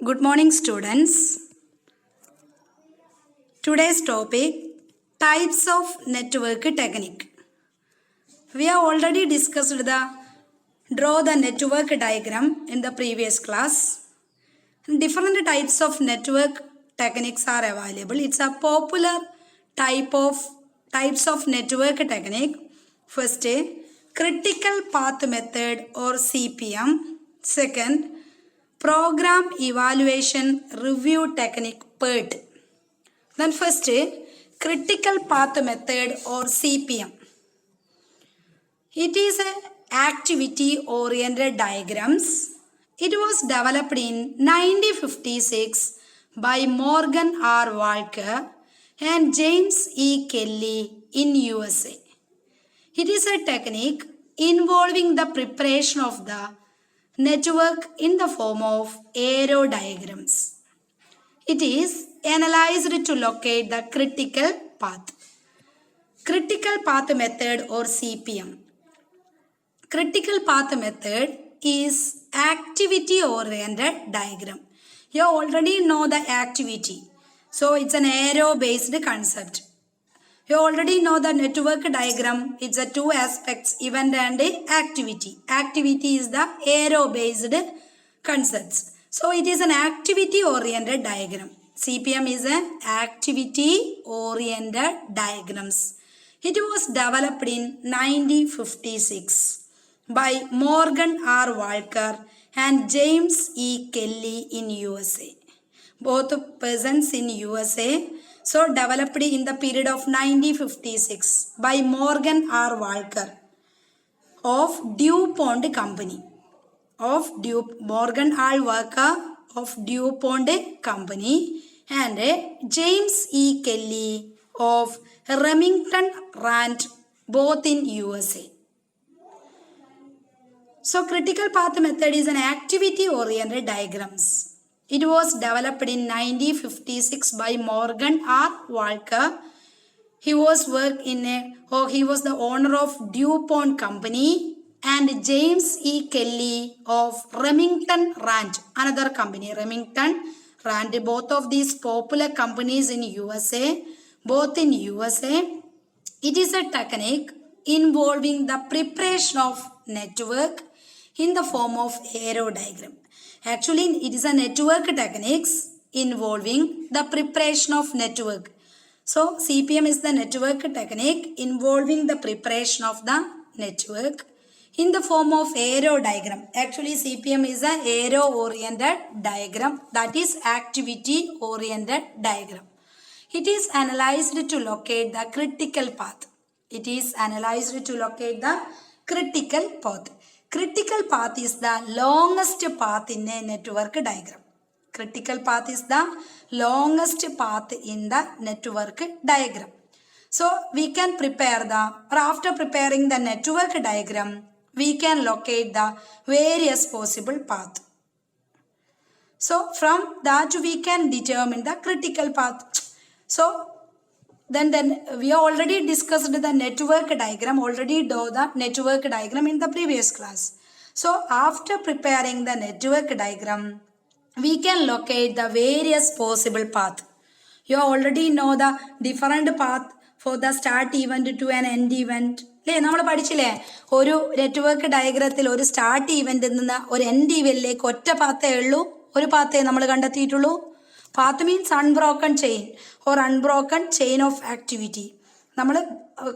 Good morning, students. Today's topic, types of network technique. We have already discussed draw the network diagram in the previous class. Different types of network techniques are available. It's a popular types of network technique. First, critical path method or CPM. Second, program evaluation review technique PERT. Then first, critical path method or CPM. It is a activity oriented diagrams. It was developed in 1956 by Morgan R. Walker and James E. Kelly in USA. It is a technique involving the preparation of the network in the form of arrow diagrams. It is analyzed to locate the critical path. Critical path method or CPM. Critical path method is activity oriented diagram. You already know the activity. So it's an arrow based concept. You already know the network diagram. It's a two aspects, event and activity. Activity is the arrow based concepts. So it is an activity oriented diagram. CPM is an activity oriented diagrams. It was developed in 1956 by Morgan R. Walker and James E. Kelly in USA. Both persons in USA. So developed in the period of 1956 by Morgan R. Walker of DuPont Company. Morgan R. Walker of DuPont Company and James E. Kelly of Remington Rand, both in USA. So critical path method is an activity oriented diagrams. It was developed in 1956 by Morgan R. Walker. He was the owner of DuPont Company, and James E. Kelly of Remington Rand, another company, Remington Rand. Both of these popular companies in USA, both in USA. It is a technique involving the preparation of network in the form of arrow diagram. Actually, it is a network techniques involving the preparation of network. So, CPM is the network technique involving the preparation of the network in the form of arrow diagram. Actually, CPM is an arrow oriented diagram, that is activity oriented diagram. It is analyzed to locate the critical path. It is analyzed to locate the critical path. Critical path is the longest path in a network diagram. Critical path is the longest path in the network diagram. So we can after preparing the network diagram, we can locate the various possible path. So from that we can determine the critical path. So then we have already discussed the network diagram, already draw the network diagram in the previous class. So after preparing the network diagram, we can locate the various possible path. You already know the different path for the start event to an end event. നമ്മൾ പഠിച്ചില്ലേ, ഒരു network ഡയഗ്രത്തിൽ ഒരു start ഇവന്റിൽ നിന്ന് ഒരു end ഇവന്റിലേക്ക് ഒറ്റ പാത്തേ ഉള്ളൂ, ഒരു പാത്തേ നമ്മൾ കണ്ടെത്തിയിട്ടുള്ളൂ. Path means unbroken chain or unbroken chain of activity. നമ്മൾ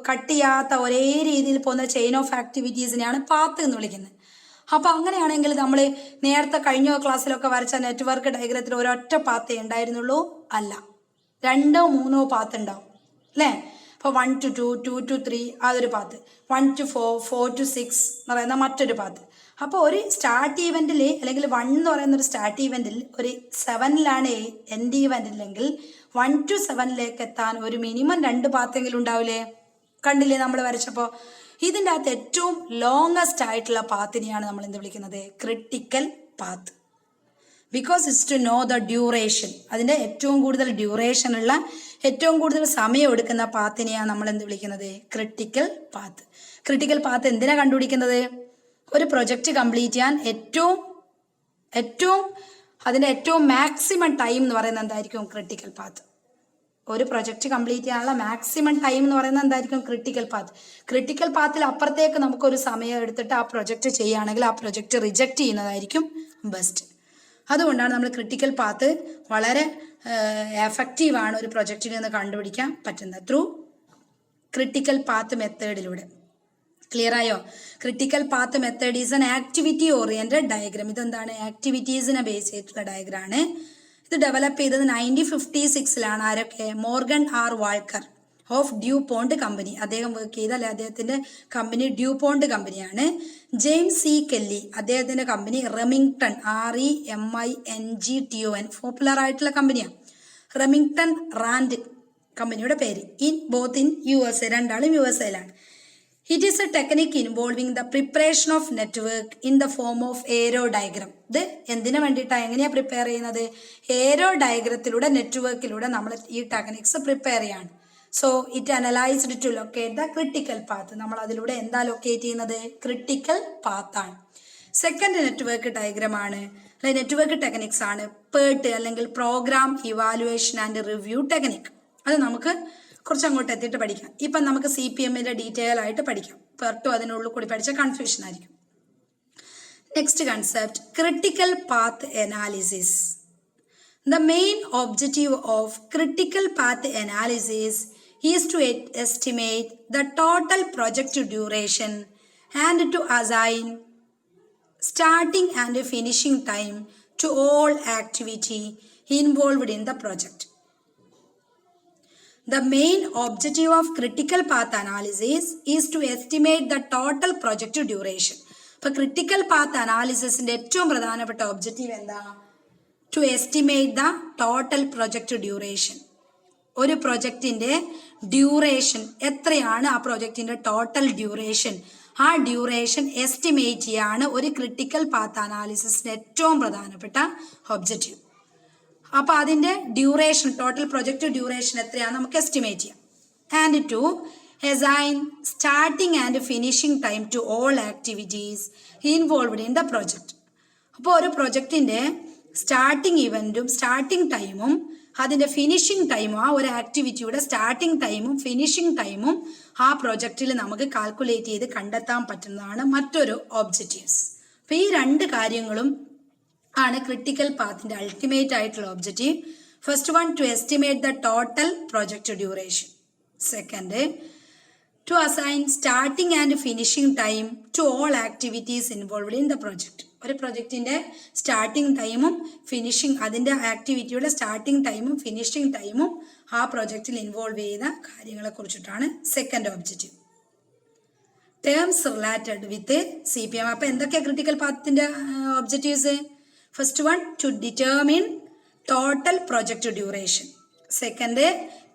കട്ട് ചെയ്യാത്ത ഒരേ രീതിയിൽ പോകുന്ന ചെയിൻ ഓഫ് ആക്ടിവിറ്റീസിനെയാണ് പാത്ത് എന്ന് വിളിക്കുന്നത്. അപ്പോൾ അങ്ങനെയാണെങ്കിൽ നമ്മൾ നേരത്തെ കഴിഞ്ഞ ക്ലാസ്സിലൊക്കെ വരച്ച നെറ്റ്വർക്ക് ഡയഗ്രത്തിൽ ഒരൊറ്റ പാത്തേ ഉണ്ടായിരുന്നുള്ളൂ? അല്ല, 2 or 3 പാത്ത് ഉണ്ടാവും അല്ലേ? അപ്പോൾ 1 to 2, 2 to 3 അതൊരു പാത്ത്, 1 to 4, 4 to 6 എന്ന് പറയുന്ന മറ്റൊരു പാത്ത്. അപ്പോൾ ഒരു സ്റ്റാർട്ട് ഈവൻറ്റിൽ അല്ലെങ്കിൽ 1 എന്ന് പറയുന്ന ഒരു സ്റ്റാർട്ട് ഈവൻറ്റിൽ ഒരു 7ലാണ് എൻഡ് ഈവൻ്റ് ഇല്ലെങ്കിൽ 1 to 7ലേക്ക് എത്താൻ ഒരു മിനിമം 2 പാത്തെങ്കിലും ഉണ്ടാവില്ലേ? കണ്ടില്ലേ നമ്മൾ വരച്ചപ്പോൾ? ഇതിൻ്റെ അകത്ത് ഏറ്റവും ലോങ്ങസ്റ്റ് ആയിട്ടുള്ള പാത്തിനെയാണ് നമ്മൾ എന്ത് വിളിക്കുന്നത്? Critical path. Because it's to know the duration. അതിൻ്റെ ഏറ്റവും കൂടുതൽ ഡ്യൂറേഷൻ ഉള്ള, ഏറ്റവും കൂടുതൽ സമയം എടുക്കുന്ന പാത്തിനെയാണ് നമ്മൾ എന്ത് വിളിക്കുന്നത്? Critical path. ക്രിട്ടിക്കൽ പാത്ത് എന്തിനാണ് കണ്ടുപിടിക്കുന്നത്? ഒരു പ്രൊജക്റ്റ് കംപ്ലീറ്റ് ചെയ്യാൻ ഏറ്റവും അതിൻ്റെ ഏറ്റവും മാക്സിമം ടൈം എന്ന് പറയുന്നത് എന്തായിരിക്കും? Critical path. ഒരു പ്രൊജക്റ്റ് കംപ്ലീറ്റ് ചെയ്യാനുള്ള മാക്സിമം ടൈം എന്ന് പറയുന്നത് എന്തായിരിക്കും? Critical path. ക്രിട്ടിക്കൽ പാത്തിൽ അപ്പുറത്തേക്ക് നമുക്കൊരു സമയം എടുത്തിട്ട് ആ പ്രൊജക്റ്റ് ചെയ്യുകയാണെങ്കിൽ ആ പ്രൊജക്റ്റ് റിജക്റ്റ് ചെയ്യുന്നതായിരിക്കും ബെസ്റ്റ്. അതുകൊണ്ടാണ് നമ്മൾ ക്രിട്ടിക്കൽ പാത്ത് വളരെ എഫക്റ്റീവാണ് ഒരു പ്രൊജക്റ്റിൽ നിന്ന് കണ്ടുപിടിക്കാൻ പറ്റുന്നത് ത്രൂ ക്രിട്ടിക്കൽ പാത്ത് മെത്തേഡിലൂടെ. ക്ലിയർ ആയോ? Critical path method is an activity oriented diagram. ഇതെന്താണ്? ആക്ടിവിറ്റീസിനെ ബേസ് ചെയ്തിട്ടുള്ള ഡയഗ്രാണ്. ഇത് ഡെവലപ്പ് ചെയ്തത് 1956 ആരൊക്കെ? Morgan R Walker of DuPont company. അദ്ദേഹം വർക്ക് ചെയ്ത അദ്ദേഹത്തിന്റെ കമ്പനി ഡ്യൂ പോണ്ട് കമ്പനിയാണ്. ജെയിംസ് സി കെല്ലി, അദ്ദേഹത്തിന്റെ കമ്പനി റെമിംഗ്ടൺ, REMINGTON, പോപ്പുലർ ആയിട്ടുള്ള കമ്പനിയാണ്. റെമിംഗ്ടൺ റാൻഡ് കമ്പനിയുടെ പേര്. ബോത്ത് ഇൻ USA, രണ്ടാളും USA-ലാണ്. It is a technique involving the preparation of network in the form of arrow diagram. ഇത് എന്തിനു വേണ്ടിയിട്ടാണ്, എങ്ങനെയാണ് പ്രിപ്പയർ ചെയ്യുന്നത്? ഏരോ ഡയഗ്രത്തിലൂടെ, നെറ്റ്വർക്കിലൂടെ നമ്മൾ ഈ ടെക്നിക്സ് പ്രിപ്പയർ ചെയ്യാണ്. So it analysed to locate the critical path. നമ്മൾ അതിലൂടെ എന്താ ലൊക്കേറ്റ് ചെയ്യുന്നത്? ക്രിട്ടിക്കൽ പാത്താണ്. സെക്കൻഡ് നെറ്റ്വർക്ക് ഡയഗ്രാം ആണ്, നെറ്റ്വർക്ക് ടെക്നിക്സ് ആണ് PERT അല്ലെങ്കിൽ program evaluation and review technique. അത് നമുക്ക് കുറച്ച് അങ്ങോട്ട് എത്തിയിട്ട് പഠിക്കാം. ഇപ്പം നമുക്ക് CPMന്റെ ഡീറ്റെയിൽ ആയിട്ട് പഠിക്കാം. PERT അതിനുള്ളിൽ കൂടി പഠിച്ച കൺഫ്യൂഷൻ ആയിരിക്കും. Next concept, critical path analysis. The main objective of critical path analysis is to estimate the total project duration and to assign starting and finishing time to all activity involved in the project. The main objective of critical path analysis is to estimate the total project duration. അപ്പോൾ critical path അനാലിസിസിന്റെ ഏറ്റവും പ്രധാനപ്പെട്ട objective എന്താ? To estimate the total project duration. ഒരു പ്രൊജക്റ്റിന്റെ duration എത്രയാണ്, ആ പ്രൊജക്റ്റിന്റെ ടോട്ടൽ ഡ്യൂറേഷൻ, ആ ഡ്യൂറേഷൻ എസ്റ്റിമേറ്റ് ചെയ്യാണ് ഒരു ക്രിട്ടിക്കൽ പാത്ത് അനാലിസിസിന്റെ ഏറ്റവും പ്രധാനപ്പെട്ട ഒബ്ജക്റ്റീവ്. അപ്പോൾ അതിൻ്റെ ഡ്യൂറേഷൻ, ടോട്ടൽ പ്രൊജക്റ്റ് ഡ്യൂറേഷൻ എത്രയാണ് നമുക്ക് എസ്റ്റിമേറ്റ് ചെയ്യാം. And to assign starting and finishing time to all activities involved in the project. അപ്പോൾ ഒരു പ്രൊജക്റ്റിൻ്റെ സ്റ്റാർട്ടിംഗ് ഇവൻറ്റും സ്റ്റാർട്ടിംഗ് ടൈമും അതിൻ്റെ ഫിനിഷിംഗ് ടൈമും, ആ ഒരു ആക്ടിവിറ്റിയുടെ സ്റ്റാർട്ടിംഗ് ടൈമും ഫിനിഷിംഗ് ടൈമും ആ പ്രൊജക്റ്റിൽ നമുക്ക് കാൽക്കുലേറ്റ് ചെയ്ത് കണ്ടെത്താൻ പറ്റുന്നതാണ് മറ്റൊരു ഒബ്ജക്റ്റീവ്സ്. അപ്പോൾ ഈ രണ്ട് കാര്യങ്ങളും ആണ് ക്രിട്ടിക്കൽ പാത്തിന്റെ അൾട്ടിമേറ്റ് ആയിട്ടുള്ള objective. First one, to estimate the total project duration. Second, to assign starting and finishing time to all activities involved in the project. ഒരു പ്രൊജക്റ്റിന്റെ സ്റ്റാർട്ടിംഗ് ടൈമും ഫിനിഷിംഗ്, അതിന്റെ ആക്ടിവിറ്റിയുടെ സ്റ്റാർട്ടിംഗ് ടൈമും ഫിനിഷിംഗ് ടൈമും ആ പ്രൊജക്റ്റിൽ ഇൻവോൾവ് ചെയ്ത കാര്യങ്ങളെ കുറിച്ചിട്ടാണ് second objective. Terms related with CPM. അപ്പൊ എന്തൊക്കെയാ ക്രിട്ടിക്കൽ പാത്തിന്റെ ഒബ്ജക്റ്റീവ്സ്? First one, to determine total project duration. Second,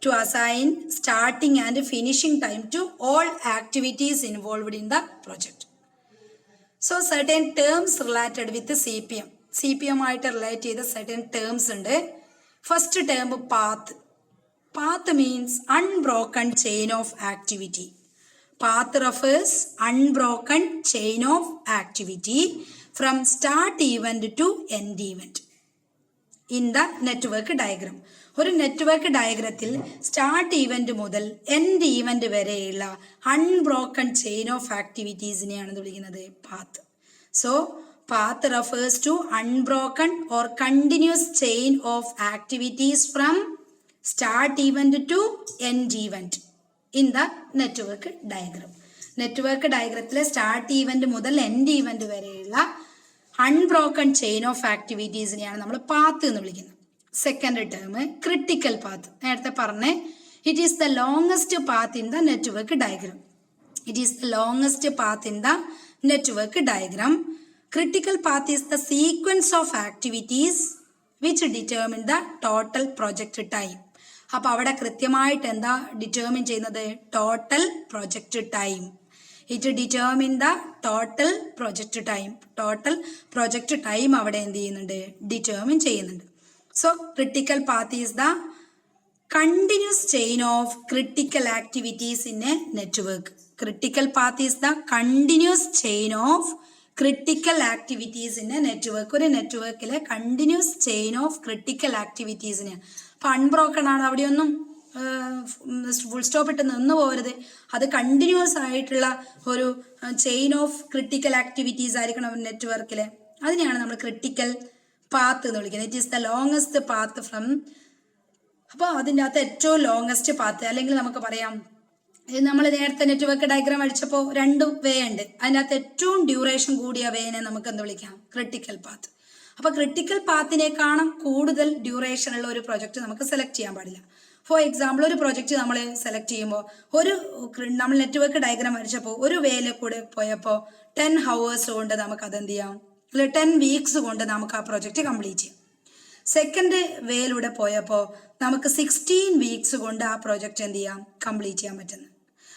to assign starting and finishing time to all activities involved in the project. So certain terms related with CPM ആയിട്ട് relate ചെയ്ത certain terms ഉണ്ട്. First term path. Path means unbroken chain of activity. Path refers unbroken chain of activity from start event to end event in the network diagram. ഒരു network ഡയഗ്രത്തിൽ start event മുതൽ end event വരെയുള്ള unbroken chain of ആക്ടിവിറ്റീസിനെയാണ് വിളിക്കുന്നത് path. So path refers to unbroken or continuous chain of activities from start event to end event in the network diagram. Network ഡയഗ്രത്തിലെ start event മുതൽ end event വരെയുള്ള unbroken chain of ആക്ടിവിറ്റീസിനെയാണ് നമ്മൾ path എന്ന് വിളിക്കുന്നത്. Second term critical path. നേരത്തെ പറഞ്ഞേ, it is the longest path in the network diagram. It is the longest path in the network diagram. Critical path is the sequence of activities which determine the total project time. അപ്പൊ അവിടെ കൃത്യമായിട്ട് എന്താ determine ചെയ്യുന്നത്? Total project time. It determine the total project time. Total project time അവിടെ എന്ത് ചെയ്യുന്നുണ്ട്? Determine ചെയ്യുന്നുണ്ട്. So critical path is the continuous chain of critical activities in A network. Critical path is the continuous chain of critical activities in A network. ഒരു നെറ്റ്വർക്കിലെ continuous chain of critical ആക്ടിവിറ്റീസിന്. അപ്പം unbroken ആണ്, അവിടെയൊന്നും full stop ഇട്ട് നിന്ന് പോകരുത്. അത് continuous ആയിട്ടുള്ള ഒരു ചെയിൻ ഓഫ് ക്രിട്ടിക്കൽ ആക്ടിവിറ്റീസ് ആയിരിക്കണം നെറ്റ്വർക്കിൽ. അതിനെയാണ് നമ്മൾ ക്രിട്ടിക്കൽ പാത്ത് എന്ന് വിളിക്കുന്നത്. It is the longest path from. അപ്പോൾ അതിൻ്റെ അകത്ത് ഏറ്റവും ലോങ്ങസ്റ്റ് പാത്ത്, അല്ലെങ്കിൽ നമുക്ക് പറയാം നമ്മൾ നേരത്തെ നെറ്റ്വർക്ക് ഡയഗ്രാം അടിച്ചപ്പോൾ 2 വേ ഉണ്ട്. അതിനകത്ത് ഏറ്റവും ഡ്യൂറേഷൻ കൂടിയ വേനെ നമുക്ക് എന്ത് വിളിക്കാം? Critical path. അപ്പോൾ ക്രിട്ടിക്കൽ പാത്തിനേക്കാളും കൂടുതൽ ഡ്യൂറേഷൻ ഉള്ള ഒരു പ്രൊജക്റ്റ് നമുക്ക് സെലക്ട് ചെയ്യാൻ പാടില്ല. ഫോർ എക്സാമ്പിൾ, ഒരു പ്രൊജക്റ്റ് നമ്മൾ സെലക്ട് ചെയ്യുമ്പോൾ നമ്മൾ നെറ്റ്വർക്ക് ഡയഗ്രാം വരച്ചപ്പോൾ ഒരു വേയിൽ കൂടെ പോയപ്പോൾ 10 hours കൊണ്ട് നമുക്ക് അതെന്ത് ചെയ്യാം, അല്ലെ 10 weeks കൊണ്ട് നമുക്ക് ആ പ്രൊജക്റ്റ് കംപ്ലീറ്റ് ചെയ്യാം. സെക്കൻഡ് വേയിലൂടെ പോയപ്പോൾ നമുക്ക് 16 weeks കൊണ്ട് ആ പ്രൊജക്റ്റ് എന്ത് ചെയ്യാം, കംപ്ലീറ്റ് ചെയ്യാൻ പറ്റുന്നത്.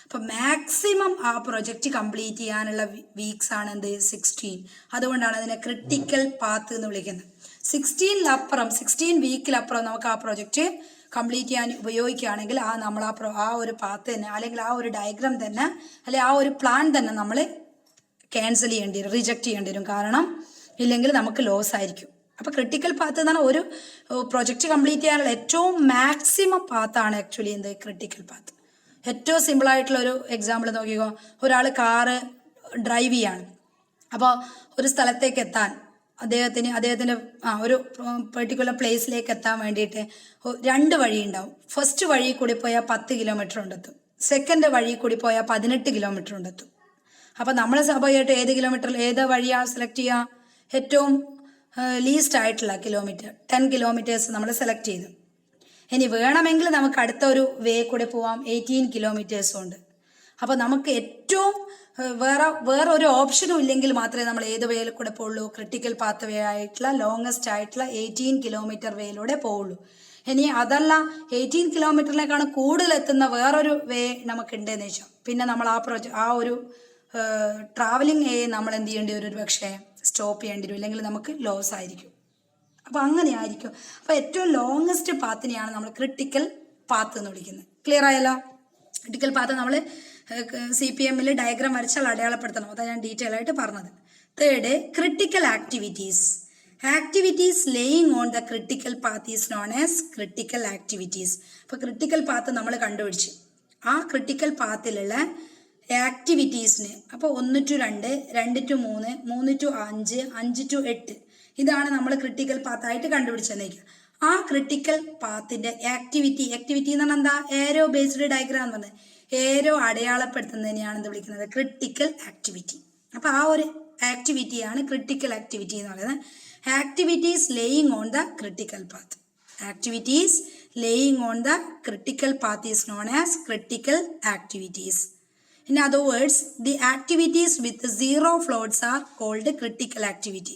അപ്പം മാക്സിമം ആ പ്രൊജക്റ്റ് കംപ്ലീറ്റ് ചെയ്യാനുള്ള വീക്സ് ആണ് എന്ത്, 16. അതുകൊണ്ടാണ് അതിനെ ക്രിട്ടിക്കൽ പാത്ത് എന്ന് വിളിക്കുന്നത്. 16 വീക്കിലപ്പുറം നമുക്ക് ആ പ്രൊജക്റ്റ് കംപ്ലീറ്റ് ചെയ്യാൻ ഉപയോഗിക്കുകയാണെങ്കിൽ നമ്മൾ ആ ഒരു പാത്ത് തന്നെ, അല്ലെങ്കിൽ ആ ഒരു ഡയഗ്രാം തന്നെ, അല്ലെങ്കിൽ ആ ഒരു പ്ലാൻ തന്നെ നമ്മൾ ക്യാൻസൽ ചെയ്യേണ്ടി വരും, റിജക്റ്റ് ചെയ്യേണ്ടി വരും. കാരണം ഇല്ലെങ്കിൽ നമുക്ക് ലോസ് ആയിരിക്കും. അപ്പോൾ ക്രിട്ടിക്കൽ പാത്ത് എന്ന് പറഞ്ഞാൽ ഒരു പ്രൊജക്റ്റ് കംപ്ലീറ്റ് ചെയ്യാനുള്ള ഏറ്റവും മാക്സിമം പാത്താണ് ആക്ച്വലി എന്ത്, ക്രിട്ടിക്കൽ പാത്ത്. ഏറ്റവും സിമ്പിളായിട്ടുള്ള ഒരു എക്സാമ്പിൾ നോക്കിക്കോ. ഒരാൾ കാറ് ഡ്രൈവ് ചെയ്യാണ്. അപ്പോൾ ഒരു സ്ഥലത്തേക്ക് എത്താൻ അദ്ദേഹത്തിൻ്റെ ഒരു പെർട്ടിക്കുലർ പ്ലേസിലേക്ക് എത്താൻ വേണ്ടിയിട്ട് 2 വഴി ഉണ്ടാവും. ഫസ്റ്റ് വഴി കൂടി പോയാൽ 10 kilometer കൊണ്ടെത്തും. സെക്കൻഡ് വഴി കൂടി പോയാൽ 18 kilometer കൊണ്ടെത്തും. അപ്പം നമ്മൾ സ്വാഭാവികമായിട്ട് ഏത് വഴിയാണ് സെലക്ട് ചെയ്യുക? ഏറ്റവും ലീസ്റ്റ് ആയിട്ടുള്ള കിലോമീറ്റർ 10 kilometers നമ്മൾ സെലക്ട് ചെയ്തു. ഇനി വേണമെങ്കിൽ നമുക്ക് അടുത്ത ഒരു വേ കൂടെ പോവാം, 18 kilometers ഉണ്ട്. അപ്പോൾ നമുക്ക് ഏറ്റവും വേറെ ഒരു ഓപ്ഷനും ഇല്ലെങ്കിൽ മാത്രമേ നമ്മൾ ഏത് വേയിൽ കൂടെ പോകുള്ളൂ? ക്രിട്ടിക്കൽ പാത്ത് വേ ആയിട്ടുള്ള ലോങ്ങസ്റ്റ് ആയിട്ടുള്ള 18 kilometer വേയിലൂടെ പോവുള്ളൂ. ഇനി അതല്ല 18 kilometerലേക്കാണ് കൂടുതൽ എത്തുന്ന വേറൊരു വേ നമുക്കുണ്ടെന്ന് വെച്ചാൽ പിന്നെ നമ്മൾ ആ ഒരു ട്രാവലിംഗ് നമ്മൾ എന്ത് ചെയ്യേണ്ടി വരും? ഒരു പക്ഷേ സ്റ്റോപ്പ് ചെയ്യേണ്ടി വരും, ഇല്ലെങ്കിൽ നമുക്ക് ലോസ് ആയിരിക്കും. അപ്പോൾ അങ്ങനെ ആയിരിക്കും. അപ്പോൾ ഏറ്റവും ലോങ്ങസ്റ്റ് പാത്തിനെയാണ് നമ്മൾ ക്രിട്ടിക്കൽ പാത്ത് എന്ന് വിളിക്കുന്നത്. ക്ലിയർ ആയല്ലോ? ക്രിട്ടിക്കൽ പാത്ത് നമ്മൾ CPM ഡയഗ്രാം വരച്ചാൽ അടയാളപ്പെടുത്തണം. അതാണ് ഞാൻ ഡീറ്റെയിൽ ആയിട്ട് പറഞ്ഞത്. Third, critical activities. Activities laying on the critical path is known as critical activities. അപ്പോൾ ക്രിട്ടിക്കൽ പാത്ത് നമ്മൾ കണ്ടുപിടിച്ച് ആ ക്രിട്ടിക്കൽ പാത്തിലുള്ള ആക്ടിവിറ്റീസിന് അപ്പോൾ 1 to 2, 2 to 3, 3 to 5, 5 to 8 ഇതാണ് നമ്മൾ ക്രിട്ടിക്കൽ പാത്തായിട്ട് കണ്ടുപിടിച്ചെന്നേക്കുക. ആ ക്രിട്ടിക്കൽ പാത്തിന്റെ ആക്ടിവിറ്റി എന്ന് പറഞ്ഞാൽ എന്താ? ഏരോ ബേസ്ഡ് ഡയഗ്രാം എന്ന് പറഞ്ഞത്. ഏരോ അടയാളപ്പെടുത്തുന്നതിനെയാണ് എന്ത് വിളിക്കുന്നത്? Critical activity. അപ്പോൾ ആ ഒരു ആക്ടിവിറ്റിയാണ് ക്രിട്ടിക്കൽ ആക്ടിവിറ്റി എന്ന് പറയുന്നത്. Activities laying on the critical path. Activities laying on the critical path is known as critical activities. In other words, the activities with 0 floats are called critical activity.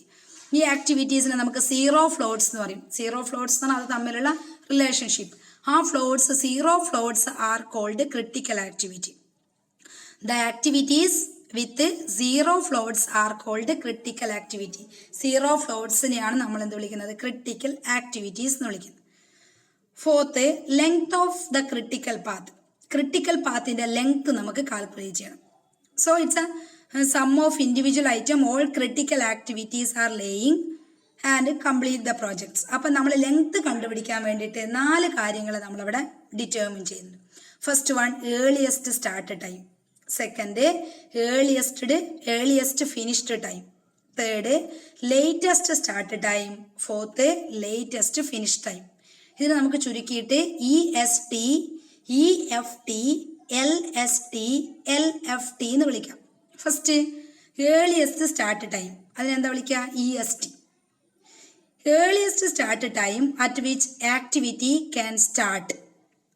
ഈ ആക്ടിവിറ്റീസിനെ നമുക്ക് 0 floats എന്ന് പറയും. 0 floats എന്ന് പറഞ്ഞാൽ അത് തമ്മിലുള്ള റിലേഷൻഷിപ്പ്. ആ floats 0 floats are called critical activity. The activities with 0 floats are called critical activity. 0 floatsനെയാണ് നമ്മൾ എന്ത് വിളിക്കുന്നത്? ക്രിട്ടിക്കൽ ആക്ടിവിറ്റീസ് എന്ന് വിളിക്കുന്നത്. Fourth, length of the critical path. Critical പാത്തിന്റെ ലെങ്ത് നമുക്ക് കാൽക്കുലേറ്റ് ചെയ്യണം. So it's a sum of individual item all critical activities are laying and complete the projects. അപ്പം നമ്മൾ ലെങ്ത് കണ്ടുപിടിക്കാൻ വേണ്ടിയിട്ട് 4 കാര്യങ്ങൾ നമ്മളിവിടെ ഡിറ്റർമിൻ ചെയ്യുന്നുണ്ട്. First one, earliest start time. Second, earliest finished time. Third, latest start time. Fourth, latest finish time. ഇതിന് നമുക്ക് ചുരുക്കിയിട്ട് EST, EFT, LST, LFT എന്ന് വിളിക്കാം. First, earliest start time. അതിനെന്താ വിളിക്കുക? EST. Earliest start time at which activity can start.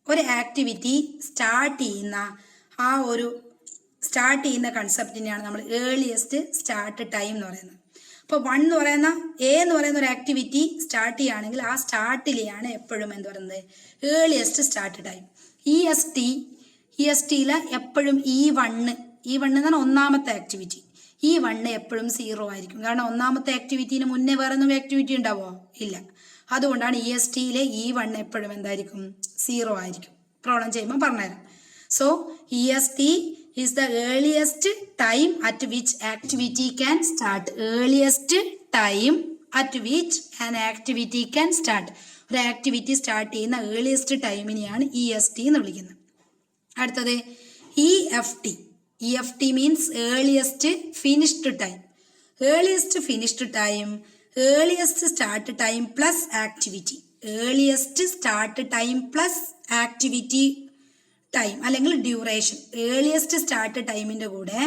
ഒരു activity start ചെയ്യുന്ന കൺസെപ്റ്റിനെയാണ് നമ്മൾ earliest start time എന്ന് പറയുന്നത്. അപ്പോൾ A എന്ന് പറയുന്ന ഒരു ആക്ടിവിറ്റി സ്റ്റാർട്ട് ചെയ്യുകയാണെങ്കിൽ ആ സ്റ്റാർട്ടിലെയാണ് എപ്പോഴും എന്ത് പറയുന്നത്? Earliest start time. ESTയിൽ എപ്പോഴും E1 എന്ന് പറഞ്ഞാൽ ഒന്നാമത്തെ ആക്ടിവിറ്റി. E1 എപ്പോഴും 0 ആയിരിക്കും. കാരണം ഒന്നാമത്തെ ആക്ടിവിറ്റീന് മുന്നേ വേറെ ഒന്നും ആക്ടിവിറ്റി ഉണ്ടാവോ? ഇല്ല. അതുകൊണ്ടാണ് ESTയിലെ E1 എപ്പോഴും എന്തായിരിക്കും? 0 ആയിരിക്കും. പ്രോബ്ലം ചെയ്യുമ്പോൾ പറഞ്ഞുതരാം. So EST is the earliest time at which activity can start. Earliest time at which an activity can start. ഒരു ആക്ടിവിറ്റി സ്റ്റാർട്ട് ചെയ്യുന്ന ഏർലിയസ്റ്റ് ടൈമിനെയാണ് EST എന്ന് വിളിക്കുന്നത്. അടുത്തത് EFT. EFT means earliest finished time. Earliest finished time, earliest start time plus activity. Earliest start time plus activity time അല്ലെങ്കിൽ duration. Earliest start ടൈമിന്റെ കൂടെ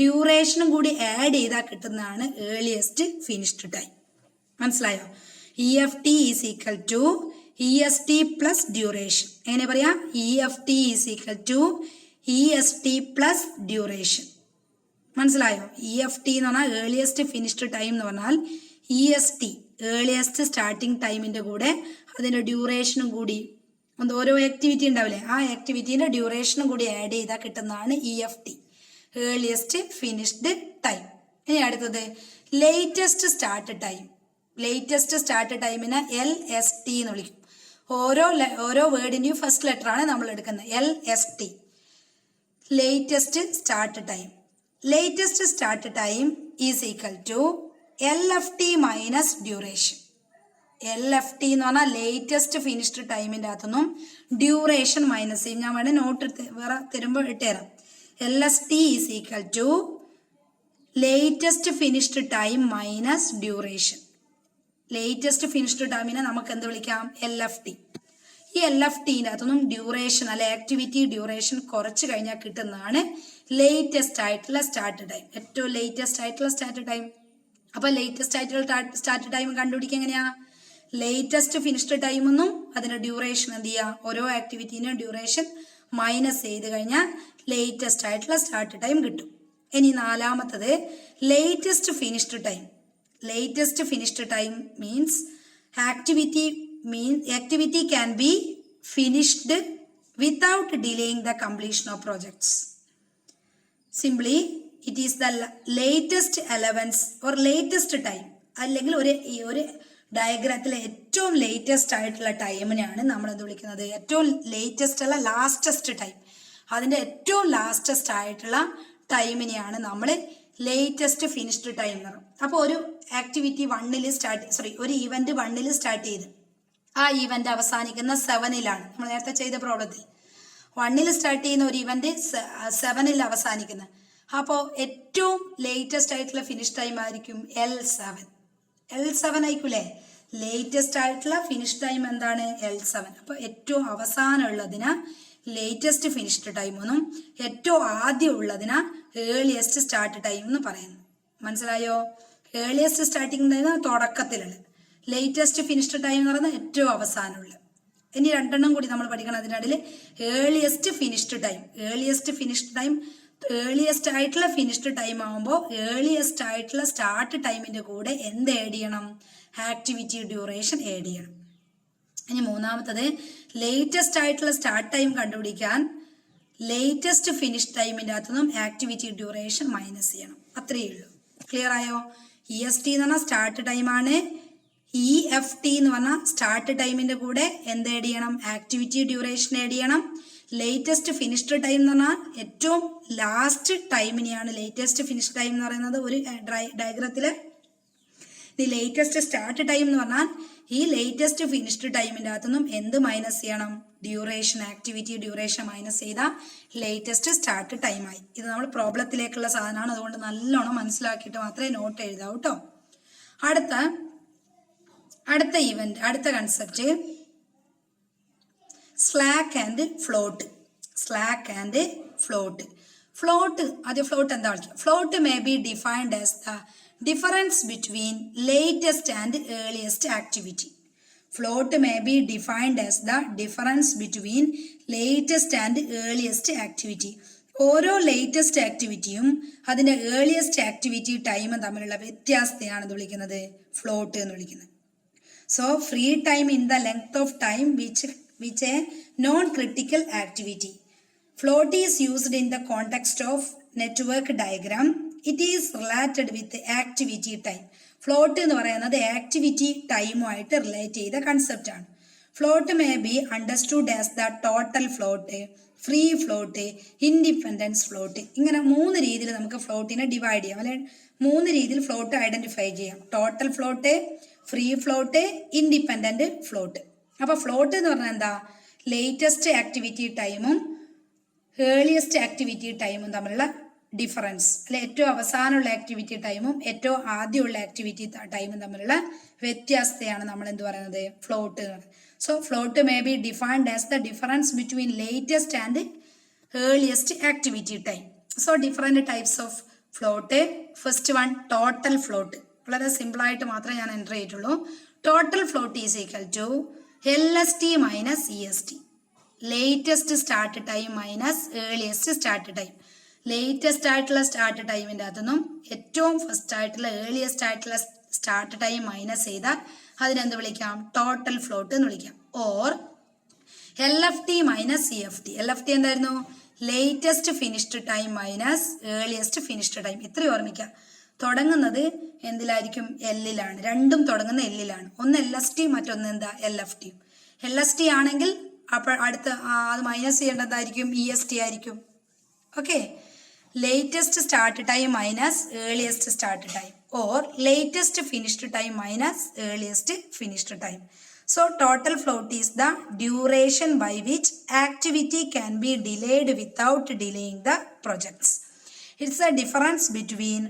ഡ്യൂറേഷനും കൂടി ആഡ് ചെയ്താൽ കിട്ടുന്നതാണ് ഏർലിയസ്റ്റ് ഫിനിഷ്ഡ് ടൈം. മനസ്സിലായോ? EFT is equal to EST plus duration. എങ്ങനെ പറയാം? EFT is equal to EST plus duration. മനസ്സിലായോ? EFT എന്ന് പറഞ്ഞാൽ ഏർലിയസ്റ്റ് ഫിനിഷ്ഡ് ടൈം എന്ന് പറഞ്ഞാൽ EST ഏർലിയസ്റ്റ് സ്റ്റാർട്ടിംഗ് ടൈമിന്റെ കൂടെ അതിന്റെ ഡ്യൂറേഷനും കൂടി ഓരോ ആക്ടിവിറ്റി ഉണ്ടാവില്ലേ, ആ ആക്ടിവിറ്റീൻ്റെ ഡ്യൂറേഷനും കൂടി ആഡ് ചെയ്താൽ കിട്ടുന്നതാണ് EFT ഏർലിയസ്റ്റ് ഫിനിഷ്ഡ് ടൈം. ഇനി അടുത്തത് latest start time. Latest start ടൈമിനെ LST എന്ന് വിളിക്കും. ഓരോ വേർഡിൻ്റെയും ഫസ്റ്റ് ലെറ്റർ ആണ് നമ്മൾ എടുക്കുന്നത്. LST latest start time. Latest start time is equal to LFT minus duration. LFT എന്ന് പറഞ്ഞാൽ ലേറ്റസ്റ്റ് ഫിനിഷ്ഡ് ടൈമിൻ്റെ അകത്തുനിന്നും ഡ്യൂറേഷൻ മൈനസ് ചെയ്യും. ഞാൻ വേണേൽ നോട്ട് വേറെ തരുമ്പോൾ ഇട്ടുതരാം. LST is equal to latest finished time minus duration. Latest finished ടൈമിനെ നമുക്ക് എന്ത് വിളിക്കാം? LFT. ഈ LFTൻ്റെ അകത്തുനിന്നും ഡ്യൂറേഷൻ അല്ലെ ആക്ടിവിറ്റി ഡ്യൂറേഷൻ കുറച്ച് കഴിഞ്ഞാൽ കിട്ടുന്നതാണ് ലേറ്റസ്റ്റ് ആയിട്ടുള്ള സ്റ്റാർട്ട് ടൈം. ഏറ്റവും ലേറ്റസ്റ്റ് ആയിട്ടുള്ള സ്റ്റാർട്ട് ടൈം. അപ്പോൾ ലേറ്റസ്റ്റ് ആയിട്ടുള്ള സ്റ്റാർട്ട് ടൈം കണ്ടുപിടിക്കുക എങ്ങനെയാ? ലേറ്റസ്റ്റ് ഫിനിഷ്ഡ് ടൈമെന്നും അതിന്റെ ഡ്യൂറേഷൻ എന്ത് ചെയ്യുക? ഓരോ ആക്ടിവിറ്റീൻ്റെ ഡ്യൂറേഷൻ മൈനസ് ചെയ്ത് കഴിഞ്ഞാൽ ലേറ്റസ്റ്റ് ആയിട്ടുള്ള സ്റ്റാർട്ട് ടൈം കിട്ടും. ഇനി നാലാമത്തത് latest finished time. Latest finished time means activity can be finished without delaying the completion of projects. Simply, it is the latest allowance or latest time. അല്ലെങ്കിൽ ഒരു ഡയഗ്രാത്തിലെ ഏറ്റവും latest ആയിട്ടുള്ള ടൈമിനെയാണ് നമ്മൾ എന്ത് വിളിക്കുന്നത്? ഏറ്റവും ലേറ്റസ്റ്റ് അല്ല, ലാസ്റ്റസ്റ്റ് ടൈം. അതിൻ്റെ ഏറ്റവും ലാസ്റ്റസ്റ്റ് ആയിട്ടുള്ള ടൈമിനെയാണ് നമ്മൾ ലേറ്റസ്റ്റ് ഫിനിഷ്ഡ് ടൈം എന്ന് പറയും. അപ്പോൾ ഒരു ആക്ടിവിറ്റി ഒരു ഇവന്റ് 1 സ്റ്റാർട്ട് ചെയ്ത് ആ ഇവന്റ് അവസാനിക്കുന്ന 7-ലാണ്. നമ്മൾ നേരത്തെ ചെയ്ത പ്രോബ്ലത്തിൽ 1 സ്റ്റാർട്ട് ചെയ്യുന്ന ഒരു ഇവന്റ് 7 അവസാനിക്കുന്നത്. അപ്പോൾ ഏറ്റവും ലേറ്റസ്റ്റ് ആയിട്ടുള്ള ഫിനിഷ് ടൈം ആയിരിക്കും L7 ആയിരിക്കൂലേ? ലേറ്റസ്റ്റ് ആയിട്ടുള്ള ഫിനിഷ് ടൈം എന്താണ്? L7. അപ്പോൾ ഏറ്റവും അവസാനമുള്ളതിന് ലേറ്റസ്റ്റ് ഫിനിഷ്ഡ് ടൈം എന്നും ഏറ്റവും ആദ്യം ഉള്ളതിന് ഏർലിയസ്റ്റ് സ്റ്റാർട്ട് ടൈം എന്ന് പറയുന്നു. മനസ്സിലായോ? ഏർലിയസ്റ്റ് സ്റ്റാർട്ടിംഗ് ടൈം തുടക്കത്തിലുള്ള, ലേറ്റസ്റ്റ് ഫിനിഷ്ഡ് ടൈം എന്ന് പറയുന്നത് ഏറ്റവും അവസാനമുള്ള. ഇനി രണ്ടെണ്ണം കൂടി നമ്മൾ പഠിക്കണം അതിനിടയിൽ. Earliest finished time. Earliest finished time earliest ആയിട്ടുള്ള ഫിനിഷ്ഡ് ടൈം ആകുമ്പോൾ ഏർലിയസ്റ്റ് ആയിട്ടുള്ള സ്റ്റാർട്ട് ടൈമിന്റെ കൂടെ എന്ത് ആഡ് ചെയ്യണം? ആക്ടിവിറ്റി ഡ്യൂറേഷൻ ആഡ് ചെയ്യണം. ഇനി മൂന്നാമത്തത് ലേറ്റസ്റ്റ് ആയിട്ടുള്ള സ്റ്റാർട്ട് ടൈം കണ്ടുപിടിക്കാൻ ലേറ്റസ്റ്റ് ഫിനിഷ് ടൈമിൻ്റെ അകത്തുനിന്നും ആക്ടിവിറ്റി ഡ്യൂറേഷൻ മൈനസ് ചെയ്യണം. അത്രയേ ഉള്ളൂ. ക്ലിയർ ആയോ? EST എന്ന് പറഞ്ഞാൽ സ്റ്റാർട്ട് ടൈമാണ്. EFT എന്ന് പറഞ്ഞാൽ സ്റ്റാർട്ട് ടൈമിന്റെ കൂടെ എന്ത് ആഡ് ചെയ്യണം? ആക്ടിവിറ്റി ഡ്യൂറേഷൻ ആഡ് ചെയ്യണം. ലേറ്റസ്റ്റ് ഫിനിഷ്ഡ് ടൈം എന്ന് പറഞ്ഞാൽ ഏറ്റവും ലാസ്റ്റ് ടൈമിനെയാണ് ലേറ്റസ്റ്റ് ഫിനിഷ് ടൈം എന്ന് പറയുന്നത് ഒരു ഡയഗ്രത്തില്. ഈ ലേറ്റസ്റ്റ് സ്റ്റാർട്ട് ടൈം എന്ന് പറഞ്ഞാൽ ഈ ലേറ്റസ്റ്റ് ഫിനിഷ്ഡ് ടൈമിൻ്റെ അകത്തുനിന്നും എന്ത് മൈനസ് ചെയ്യണം? ഡ്യൂറേഷൻ, ആക്ടിവിറ്റി ഡ്യൂറേഷൻ മൈനസ് ചെയ്താൽ ലേറ്റസ്റ്റ് സ്റ്റാർട്ട് ടൈമായി. ഇത് നമ്മൾ പ്രോബ്ലത്തിലേക്കുള്ള സാധനമാണ്. അതുകൊണ്ട് നല്ലോണം മനസ്സിലാക്കിയിട്ട് മാത്രമേ നോട്ട് എഴുതാവൂ കേട്ടോ. അടുത്ത ഇവന്റ്, അടുത്ത concept slack and float. Slack and float. ആദ്യം ഫ്ലോട്ട് എന്താ വിളിക്കുക? Float may be defined as the difference between latest and earliest activity. Float may be defined as the difference between latest and earliest activity. ഓരോ latest ആക്ടിവിറ്റിയും അതിൻ്റെ earliest activity ടൈമും തമ്മിലുള്ള വ്യത്യാസത്തെയാണ് ഇത് വിളിക്കുന്നത് float എന്ന് വിളിക്കുന്നത്. So free time in the length of time which A non critical activity. Float is used in the context of network diagram. It is related with activity time. Float എന്ന് പറയുന്നത് activity ടൈമുമായിട്ട് relate ചെയ്ത concept ആണ്. Float may be understood as the total float free float, independence float. ഇങ്ങനെ 3 രീതിയിൽ നമുക്ക് ഫ്ലോട്ടിനെ divide ചെയ്യാം, അല്ലെ 3 രീതിയിൽ ഫ്ലോട്ട് ഐഡന്റിഫൈ ചെയ്യാം. Total float, free float, independent float. അപ്പോൾ ഫ്ലോട്ട് എന്ന് പറഞ്ഞാൽ എന്താ? ലേറ്റസ്റ്റ് ആക്ടിവിറ്റി ടൈമും ഏർലിയസ്റ്റ് ആക്ടിവിറ്റി ടൈമും തമ്മിലുള്ള ഡിഫറൻസ്, അല്ലെ ഏറ്റവും അവസാനമുള്ള ആക്ടിവിറ്റി ടൈമും ഏറ്റവും ആദ്യമുള്ള ആക്ടിവിറ്റി ടൈമും തമ്മിലുള്ള വ്യത്യാസത്തെയാണ് നമ്മൾ എന്ത് പറയുന്നത്? ഫ്ലോട്ട് എന്ന് പറയുന്നത്. So float may be defined as the difference between latest and earliest activity time. So different types of float. First one, total float. വളരെ സിമ്പിൾ ആയിട്ട് മാത്രമേ ഞാൻ എൻ്റർ ചെയ്തിട്ടുള്ളൂ. Total float is equal to LST minus EST. Latest start time minus earliest start time. Latest ആയിട്ടുള്ള start ടൈമിൻ്റെ അകത്തുനിന്നും ഏറ്റവും first ആയിട്ടുള്ള ഏർലിയസ്റ്റ് ആയിട്ടുള്ള സ്റ്റാർട്ട് ടൈം മൈനസ് ചെയ്താൽ അതിനെന്ത് വിളിക്കാം? ടോട്ടൽ ഫ്ലോട്ട് എന്ന് വിളിക്കാം. Or LFT minus CFT. LFT എന്തായിരുന്നു? Latest finished time minus earliest finished time. ഇത്രയും ഓർമ്മിക്കാം. തുടങ്ങുന്നത് എന്തിലായിരിക്കും? എല്ലിലാണ്. രണ്ടും തുടങ്ങുന്ന എല്ലിലാണ്. ഒന്ന് LST, മറ്റൊന്ന് എന്താ? LFT. LST ആണെങ്കിൽ അപ്പോൾ അടുത്ത അത് മൈനസ് ചെയ്യേണ്ടതായിരിക്കും EST ആയിരിക്കും. Okay, latest start time minus earliest start time or latest finished time minus earliest finished time. So total float is the duration by which activity can be delayed without delaying the projects. It's the difference between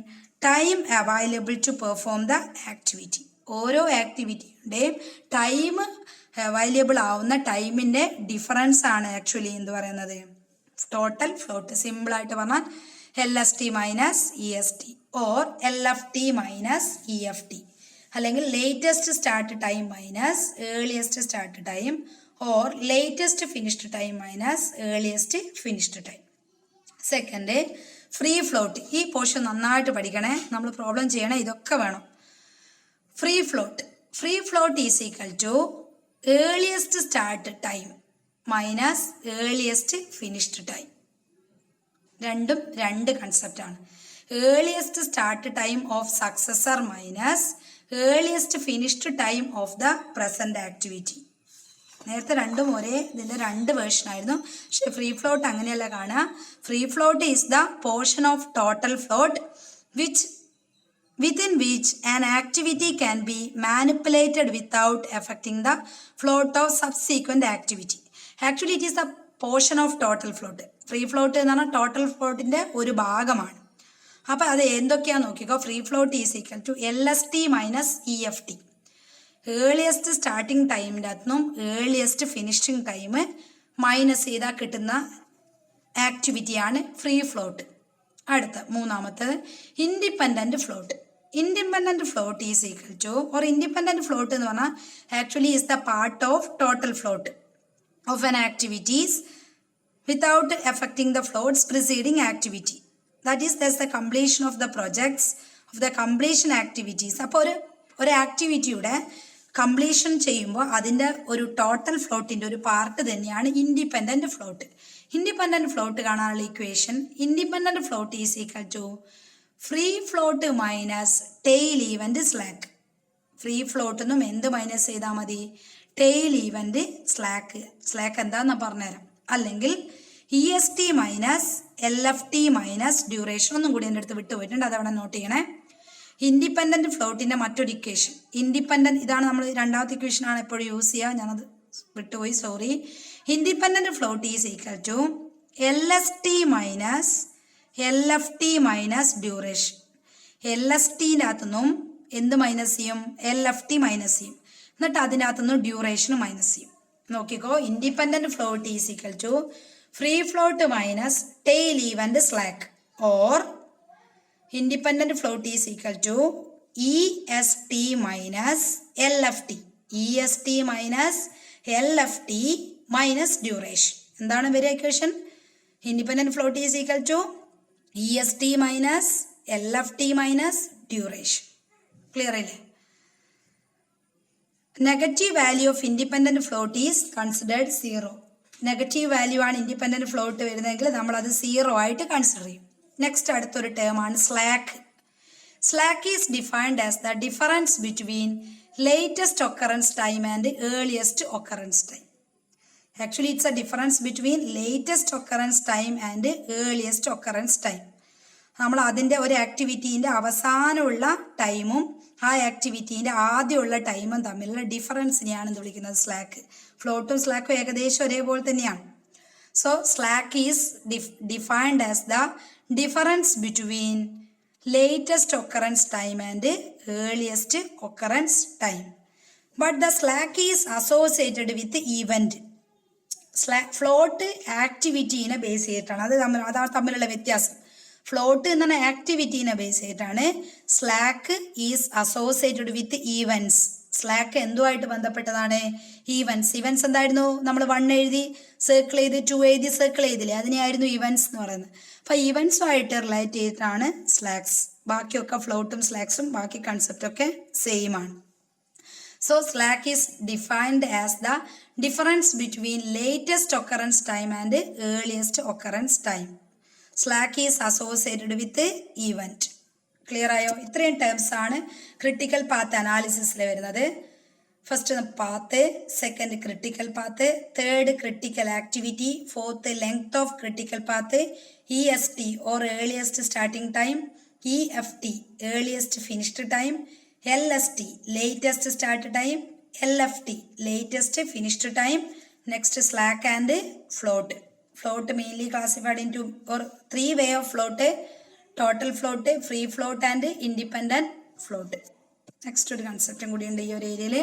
time available to perform the activity. ഓരോ ആക്ടിവിറ്റിയുടെയും time available ആവുന്ന ടൈമിൻ്റെ difference ആണ് actually എന്ത് പറയുന്നത്? Total float. Simple ആയിട്ട് പറഞ്ഞാൽ LST minus EST or LFT minus EFT, അല്ലെങ്കിൽ latest start time minus earliest start time or latest finished time minus earliest finished time. Second, free float. ഈ portion നന്നായിട്ട് പഠിക്കണേ, നമ്മൾ പ്രോബ്ലം ചെയ്യണേ, ഇതൊക്കെ വേണം. Free float. Free float is equal to earliest start time minus earliest finished time. രണ്ടും രണ്ട് കൺസെപ്റ്റാണ്. Earliest start time of successor minus earliest finished time of the present activity. നേരത്തെ രണ്ടും ഒരേ ഇതിൻ്റെ രണ്ട് വേർഷൻ ആയിരുന്നു. പക്ഷെ ഫ്രീ ഫ്ലോട്ട് അങ്ങനെയല്ല കാണുക. Free float is the portion of total float within which an activity can be manipulated without affecting the float of subsequent activity. Actually, it is the portion of total float. Free float എന്ന് പറഞ്ഞാൽ total ഫ്ലോട്ടിൻ്റെ ഒരു ഭാഗമാണ്. അപ്പോൾ അത് എന്തൊക്കെയാണെന്ന് നോക്കിക്കോ. Free float is equal to LST minus EFT. Earliest starting ടൈമിൻ്റെ അകത്തുനിന്നും ഏർലിയസ്റ്റ് ഫിനിഷിങ് ടൈം മൈനസ് ചെയ്താൽ കിട്ടുന്ന ആക്ടിവിറ്റിയാണ് ഫ്രീ ഫ്ലോട്ട്. അടുത്ത മൂന്നാമത്തത് independent float. Independent float is equal to or independent float എന്ന് പറഞ്ഞാൽ actually is the part of total float of an activities without affecting the floats preceding activity. That is, that's the completion of the projects of the completion activities. അപ്പോൾ ഒരു ആക്ടിവിറ്റിയുടെ completion ചെയ്യുമ്പോൾ അതിൻ്റെ ഒരു total ഫ്ലോട്ടിൻ്റെ ഒരു part തന്നെയാണ് independent float. Independent float കാണാനുള്ള equation, independent float is equal to free float minus tail event slack. ഫ്രീ ഫ്ലോട്ടിന്നും എന്ത് മൈനസ് ചെയ്താൽ മതി? Tail event slack. സ്ലാക്ക് എന്താന്ന് പറഞ്ഞുതരാം. അല്ലെങ്കിൽ EST minus LFT minus duration. ഒന്നും കൂടി എൻ്റെ അടുത്ത് വിട്ടുപോയിട്ടുണ്ട്, അതവിടെ നോട്ട് ചെയ്യണേ. ഇൻഡിപെൻഡൻറ്റ് ഫ്ലോട്ടിൻ്റെ മറ്റൊരു ഇക്വേഷൻ ഇൻഡിപെൻഡൻറ്റ്, ഇതാണ് നമ്മൾ രണ്ടാമത്തെ ഇക്വേഷനാണ് എപ്പോഴും യൂസ് ചെയ്യുക, ഞാനത് വിട്ടുപോയി, sorry. Independent float is equal to LST minus LFT minus duration. LSTൻ്റെ അകത്തുനിന്നും എന്ത് മൈനസ് ചെയ്യും? LFT മൈനസ് ചെയ്യും. എന്നിട്ട് അതിനകത്തുനിന്ന് ഡ്യൂറേഷന് മൈനസ് ചെയ്യും. നോക്കിക്കോ, independent float is equal to free float minus tail event slack or independent float is equal to EST minus LFT. EST minus LFT minus duration. എന്താണ് വരിക equation? Independent float is equal to EST minus LFT minus duration. Clear അല്ലേ? Negative value of independent float is considered 0. Negative value ആണ് independent float വരുന്നതെങ്കിൽ നമ്മളത് 0 ആയിട്ട് consider ചെയ്യും. Next അടുത്തൊരു ടേമാണ് slack. Slack is defined as the difference between latest occurrence time and earliest occurrence time. Actually, it's a difference between latest occurrence time and earliest occurrence time. നമ്മൾ അതിൻ്റെ ഒരു ആക്ടിവിറ്റീൻ്റെ അവസാനമുള്ള ടൈമും ആ ആക്ടിവിറ്റീൻ്റെ ആദ്യമുള്ള ടൈമും തമ്മിലുള്ള ഡിഫറൻസിനെയാണ് എന്ത് വിളിക്കുന്നത്? സ്ലാക്ക്. ഫ്ലോട്ടും സ്ലാക്കും ഏകദേശം ഒരേപോലെ തന്നെയാണ്. So slack is defined as the difference between latest occurrence time and earliest occurrence time. But the slack is associated with the event. Float ആക്ടിവിറ്റീനെ ബേസ് ചെയ്തിട്ടാണ്. അതാണ് തമ്മിലുള്ള വ്യത്യാസം. ഫ്ലോട്ട് എന്ന ആക്ടിവിറ്റീനെ ബേസ് ചെയ്തിട്ടാണ്. Slack is associated with events. Slack എന്തുമായിട്ട് ബന്ധപ്പെട്ടതാണ്? ഈവൻസ്. ഇവൻസ് എന്തായിരുന്നു? നമ്മൾ 1 എഴുതി സർക്കിൾ ചെയ്ത് 2 എഴുതി സർക്കിൾ ചെയ്തില്ലേ, അതിനെയായിരുന്നു ഇവൻസ് എന്ന് പറയുന്നത്. അപ്പോൾ ഇവൻസുമായിട്ട് റിലേറ്റ് ചെയ്തിട്ടാണ് സ്ലാക്സ്. ബാക്കിയൊക്കെ ഫ്ലോട്ടും സ്ലാക്സും ബാക്കി കൺസെപ്റ്റൊക്കെ സെയിം ആണ്. So slack is defined as the difference between latest occurrence time and earliest occurrence time. Slack is associated with event. Clear ആയോ? ഇത്രയും ടേംസ് ആണ് ക്രിട്ടിക്കൽ പാത്ത് അനാലിസിസിൽ വരുന്നത്. First path, second critical path, third critical activity, fourth length of critical path, EST or earliest starting time, EFT earliest finished time, LST latest start time, LFT latest finished time. Next slack and float. Float mainly classified into or 3 way of float: total float, free float and independent float. Next ഒരു കൺസെപ്റ്റും കൂടി ഉണ്ട് ഈ ഒരു ഏരിയയിൽ.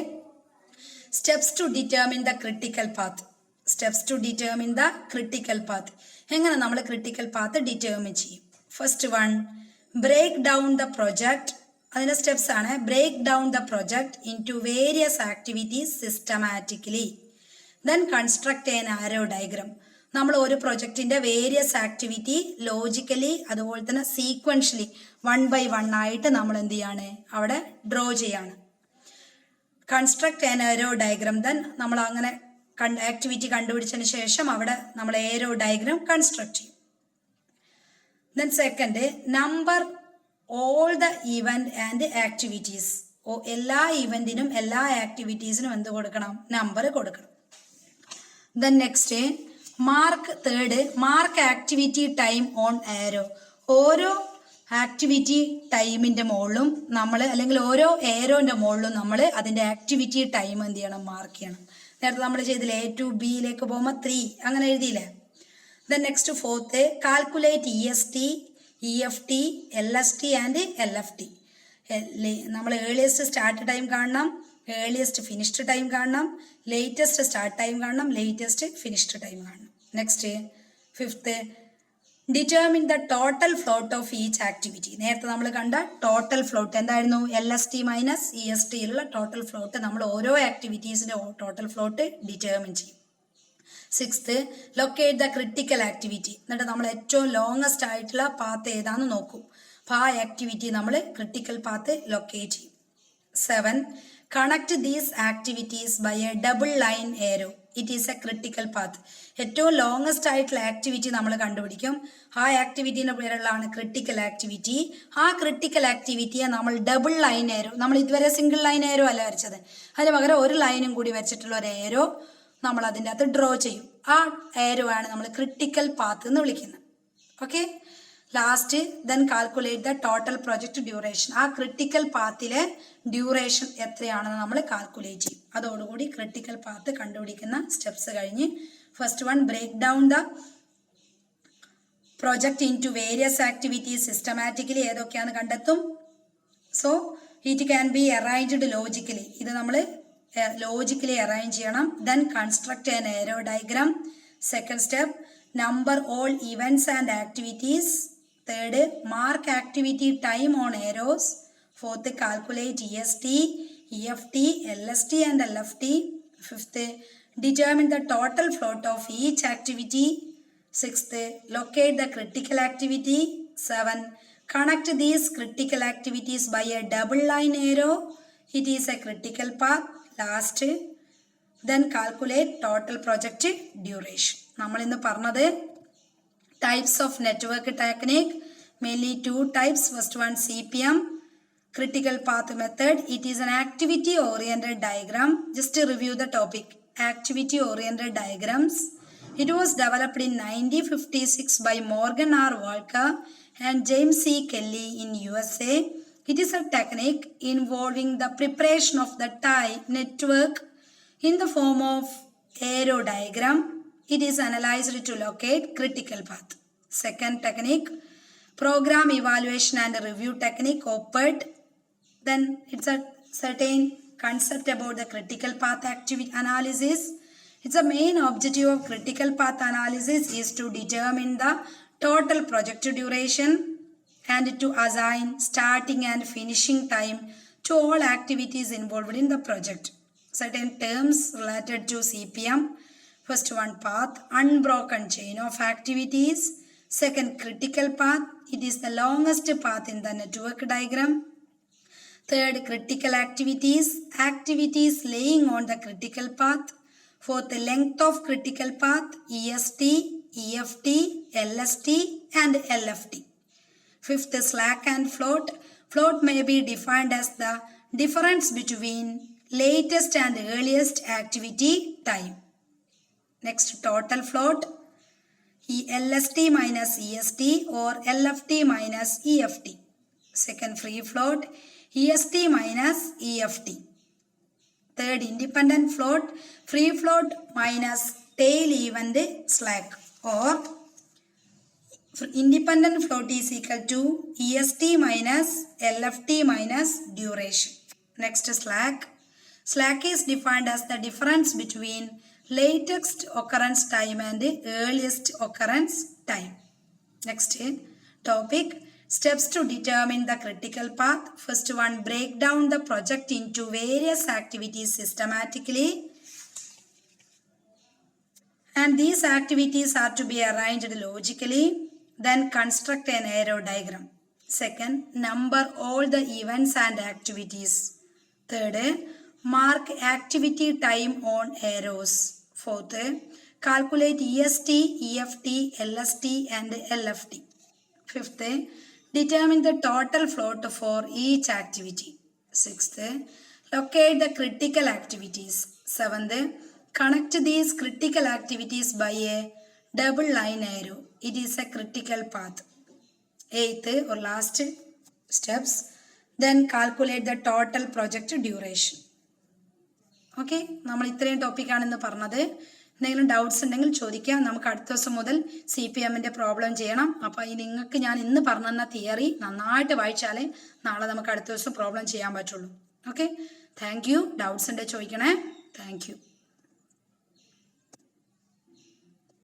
Steps to determine the critical path. Steps to determine the critical path. എങ്ങനെ നമ്മൾ critical path determine ചെയ്യും? First one, break down the project. അതിൻ്റെ സ്റ്റെപ്സ് ആണ്: break down the project into various activities systematically, then construct an arrow diagram. നമ്മൾ ഒരു പ്രൊജക്റ്റിന്റെ various activity logically അതുപോലെ തന്നെ സീക്വൻഷ്യലി 1 by 1 ആയിട്ട് നമ്മൾ എന്ത് ചെയ്യാണ്? അവിടെ ഡ്രോ ചെയ്യാണ്. Construct an arrow diagram. Then നമ്മൾ അങ്ങനെ ആക്ടിവിറ്റി കണ്ടുപിടിച്ചതിന് ശേഷം അവിടെ നമ്മൾ ഏരോ ഡയഗ്രാം കൺസ്ട്രക്ട് ചെയ്യും. Then second, number all the event and activities. എല്ലാ ഇവന്റിനും എല്ലാ ആക്ടിവിറ്റീസിനും എന്ത് കൊടുക്കണം? നമ്പർ കൊടുക്കണം. Then next mark. Third, mark activity time on arrow. ഓരോ ആക്ടിവിറ്റി ടൈമിന്റെ മുകളിലും നമ്മൾ അല്ലെങ്കിൽ ഓരോ ഏരോന്റെ മുകളിലും നമ്മൾ അതിന്റെ ആക്ടിവിറ്റി ടൈം എന്ത് ചെയ്യണം? മാർക്ക് ചെയ്യണം. നേരത്തെ നമ്മൾ ചെയ്തില്ലേ, A to B യിലേക്ക് പോകുമ്പോൾ 3 അങ്ങനെ എഴുതിയില്ലേ. Then next fourth, calculate EST, EFT, LST and LFT. നമ്മൾ ഏർലിയസ്റ്റ് സ്റ്റാർട്ട് ടൈം കാണണം, ഏർലിയസ്റ്റ് ഫിനിഷ്ഡ് ടൈം കാണണം, ലേറ്റസ്റ്റ് സ്റ്റാർട്ട് ടൈം കാണണം, ലേറ്റസ്റ്റ് ഫിനിഷ്ഡ് ടൈം കാണണം. Next fifth, determine the total float of each activity. നേരത്തെ നമ്മൾ കണ്ട ടോട്ടൽ ഫ്ലോട്ട് എന്തായിരുന്നു? LST minus ESTയിലുള്ള ടോട്ടൽ ഫ്ലോട്ട് നമ്മൾ ഓരോ ആക്ടിവിറ്റീസിന്റെ ടോട്ടൽ ഫ്ലോട്ട് ഡിറ്റർമിൻ ചെയ്യും. Sixth, locate the critical activity. എന്നിട്ട് നമ്മൾ ഏറ്റവും ലോങ്ങസ്റ്റ് ആയിട്ടുള്ള പാത്ത് ഏതാന്ന് നോക്കും. അപ്പോൾ ആ ആക്ടിവിറ്റി നമ്മൾ ക്രിട്ടിക്കൽ പാത്ത് ലൊക്കേറ്റ് ചെയ്യും. 7, connect these activities by a double line arrow. It is a critical path. ഏറ്റവും ലോങ്ങസ്റ്റ് ആയിട്ടുള്ള ആക്ടിവിറ്റി നമ്മൾ കണ്ടുപിടിക്കും. ആ ആക്ടിവിറ്റീൻ്റെ പേരുള്ളതാണ് ക്രിട്ടിക്കൽ ആക്ടിവിറ്റി. ആ ക്രിട്ടിക്കൽ ആക്ടിവിറ്റിയെ നമ്മൾ ഡബിൾ ലൈൻ ഏരോ, നമ്മൾ ഇതുവരെ സിംഗിൾ ലൈൻ ഏരോ അല്ല വരച്ചത്, അതിന് പകരം ഒരു ലൈനും കൂടി വെച്ചിട്ടുള്ള ഒരു ഏരോ നമ്മൾ അതിൻ്റെ അകത്ത് ഡ്രോ ചെയ്യും. ആ ഏരോ ആണ് നമ്മൾ ക്രിട്ടിക്കൽ പാത്ത് എന്ന് വിളിക്കുന്നത്. Okay. Last, then calculate the total project duration. ആ ക്രിട്ടിക്കൽ പാത്തിലെ ഡ്യൂറേഷൻ എത്രയാണെന്ന് നമ്മൾ കാൽക്കുലേറ്റ് ചെയ്യും. അതോടുകൂടി ക്രിട്ടിക്കൽ പാത്ത് കണ്ടുപിടിക്കുന്ന സ്റ്റെപ്സ് കഴിഞ്ഞ്. First one, break down the project into various activities systematically. ഏതൊക്കെയാണെന്ന് കണ്ടെത്തും. So it can be arranged logically. ഇത് നമ്മൾ ലോജിക്കലി അറേഞ്ച് ചെയ്യണം. Then construct an arrow diagram. Second step, number all events and activities. Third, mark activity time on arrows. Fourth, calculate EST, EFT, LST and LFT. Fifth, determine the total float of each activity. Sixth, locate the critical activity. 7, connect these critical activities by a double line arrow. It is a critical path. Last, then calculate total project duration. നമ്മൾ ഇന്ന് പറഞ്ഞത് types of network technique, mainly 2 types. First one, CPM, critical path method. It is an activity oriented diagram. Just to review the topic, activity-oriented diagrams. It was developed in 1956 by Morgan R. Walker and James C. Kelly in USA. It is a technique involving the preparation of the tie network in the form of arrow diagram. It is analyzed to locate critical path. Second technique, program evaluation and review technique, OPERT. Then it's a certain concept about the critical path activity analysis. It's a main objective of critical path analysis is to determine the total project duration and to assign starting and finishing time to all activities involved in the project. Certain terms related to CPM. First one, path, unbroken chain of activities. Second, critical path. It is the longest path in the network diagram. Third, critical activities. Activities laying on the critical path. Fourth, length of critical path. EST, EFT, LST and LFT. Fifth, slack and float. Float may be defined as the difference between latest and earliest activity time. Next, total float, LST minus EST or LFT minus EFT. Second, free float, EST minus EFT. Third, independent float, free float minus tail event slack, or independent float is equal to EST minus LFT minus duration. Next, slack. Slack is defined as the difference between latest occurrence time and earliest occurrence time. Next topic, steps to determine the critical path. First one, break down the project into various activities systematically. And these activities are to be arranged logically. Then construct an arrow diagram. Second, number all the events and activities. Third, mark activity time on arrows. Fourth, calculate EST, EFT, LST and LFT. Fifth, determine the total float for each activity. Sixth, locate the critical activities. Seventh, connect these critical activities by a double line arrow. It is a critical path. Eighth or last steps, then calculate the total project duration. Okay, നമ്മൾ ഇത്രയും ടോപ്പിക്കാണ് ഇന്ന് പറഞ്ഞത്. എന്തെങ്കിലും doubts ഉണ്ടെങ്കിൽ ചോദിക്കാം. നമുക്ക് അടുത്ത ദിവസം മുതൽ CPM പ്രോബ്ലം ചെയ്യണം. അപ്പോൾ നിങ്ങൾക്ക് ഞാൻ ഇന്ന് പറഞ്ഞു തന്ന തിയറി നന്നായിട്ട് വായിച്ചാലേ നാളെ നമുക്ക് അടുത്ത ദിവസം പ്രോബ്ലം ചെയ്യാൻ പറ്റുള്ളൂ. Okay, thank you. ഡൗട്ട്സ് ഉണ്ടെങ്കിൽ ചോദിക്കണേ. Thank you.